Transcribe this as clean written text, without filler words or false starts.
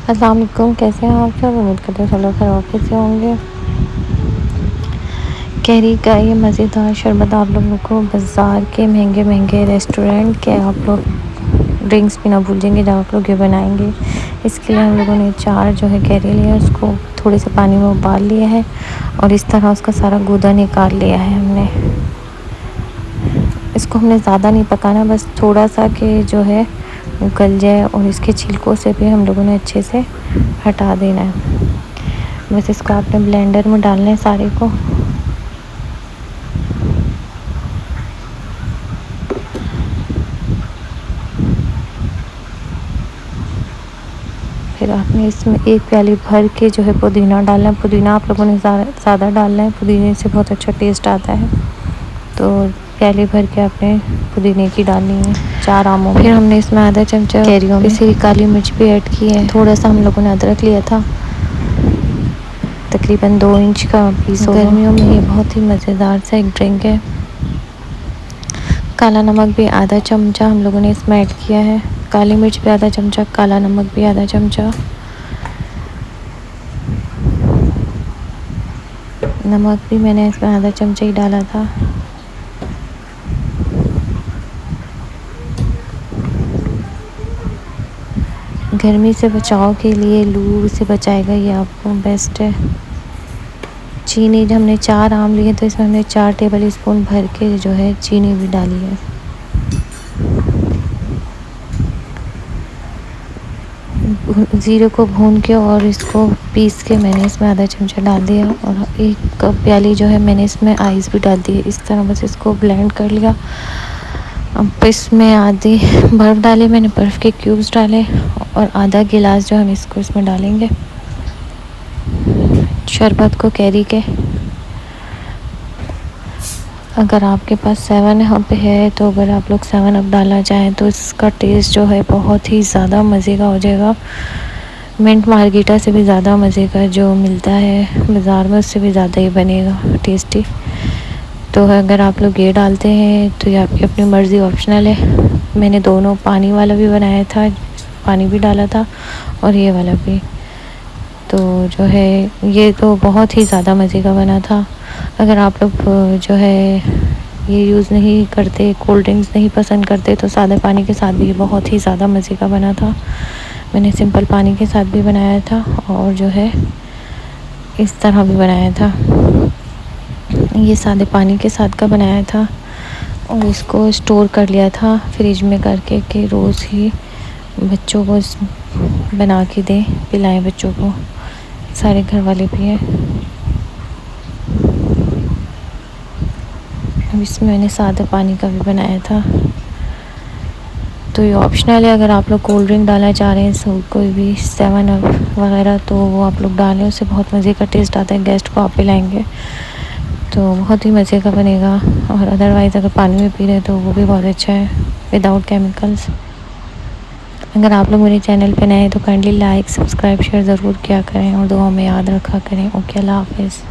अस्सलाम वालेकुम, कैसे हैं आप सब। उम्मीद करते हैं सब लोग खैर ऑफिस से होंगे। कैरी का ये मज़ेदार शरबत आप लोगों को बाज़ार के महंगे महंगे रेस्टोरेंट के आप लोग ड्रिंक्स भी ना भूलेंगे जब आप लोग ये बनाएंगे। इसके लिए हम लोगों ने 4 जो है कैरी लिया, उसको थोड़े से पानी में उबाल लिया है और इस तरह उसका सारा गूदा निकाल लिया है हमने। इसको हमने ज़्यादा नहीं पकाना, बस थोड़ा सा कि जो है गल जाए और इसके छिलकों से भी हम लोगों ने अच्छे से हटा देना है। बस इसको आपने ब्लेंडर में डालना है सारे को। फिर आपने इसमें 1 प्याली भर के जो है पुदीना डालना है। पुदीना आप लोगों ने ज़्यादा डालना है, पुदीने से बहुत अच्छा टेस्ट आता है। तो प्याली भर के आपने पुदीने की डालनी है 4 आमों में। फिर हमने इसमें आधा चमचा कैरियों में पिसी काली मिर्च भी ऐड की है। थोड़ा सा हम लोगों ने अदरक लिया था, तकरीबन 2 इंच का पीस। गर्मियों में ये बहुत ही मज़ेदार सा एक ड्रिंक है। काला नमक भी आधा चमचा हम लोगों ने इसमें ऐड किया है। काली मिर्च भी आधा चमचा, काला नमक भी आधा चमचा। नमक भी मैंने इसमें आधा चमचा ही डाला था। गर्मी से बचाव के लिए, लू से बचाएगा ये आपको, बेस्ट है। चीनी जब हमने 4 आम लिए तो इसमें हमने 4 टेबल स्पून भर के जो है चीनी भी डाली है। ज़ीरे को भून के और इसको पीस के मैंने इसमें आधा चमचा डाल दिया और 1 कप प्याली जो है मैंने इसमें आइस भी डाल दी है। इस तरह बस इसको ब्लेंड कर लिया। अब इसमें आधी बर्फ़ डाली मैंने, बर्फ़ के क्यूब्स डाले और आधा गिलास जो हम इसको इसमें डालेंगे शरबत को, कैरी के। अगर आपके पास 7 अप है तो अगर आप लोग 7 अप डालना चाहें तो इसका टेस्ट जो है बहुत ही ज़्यादा मज़े का हो जाएगा। मिंट मार्गरीटा से भी ज़्यादा मज़े का जो मिलता है बाज़ार में, उससे भी ज़्यादा ही बनेगा टेस्टी। तो अगर आप लोग ये डालते हैं तो ये आपकी अपनी मर्ज़ी, ऑप्शनल है। मैंने दोनों पानी वाला भी बनाया था, पानी भी डाला था, और ये वाला भी। तो जो है ये तो बहुत ही ज़्यादा मज़े का बना था। अगर आप लोग जो है ये यूज़ नहीं करते, कोल्ड ड्रिंक्स नहीं पसंद करते, तो सादे पानी के साथ भी बहुत ही ज़्यादा मज़े का बना था। मैंने सिंपल पानी के साथ भी बनाया था और जो है इस तरह भी बनाया था। ये सादे पानी के साथ का बनाया था और इसको स्टोर कर लिया था फ्रिज में करके कि रोज़ ही बच्चों को बना के दें, पिलाएं बच्चों को। सारे घर वाले पिए। अब इसमें मैंने सादा पानी का भी बनाया था। तो ये ऑप्शनल है, अगर आप लोग कोल्ड ड्रिंक डालना चाह रहे हैं, सो कोई भी 7 अप वगैरह, तो वो आप लोग डालें, उससे बहुत मज़े का टेस्ट आता है। गेस्ट को आप पिलाएंगे तो बहुत ही मज़े का बनेगा। और अदरवाइज़ अगर पानी में पी रहे तो वो भी बहुत अच्छा है, विदाउट केमिकल्स। अगर आप लोग मेरे चैनल पे नए हैं तो काइंडली लाइक, सब्सक्राइब, शेयर ज़रूर किया करें और दुआ में याद रखा करें। ओके, अल्लाह हाफ़िज़।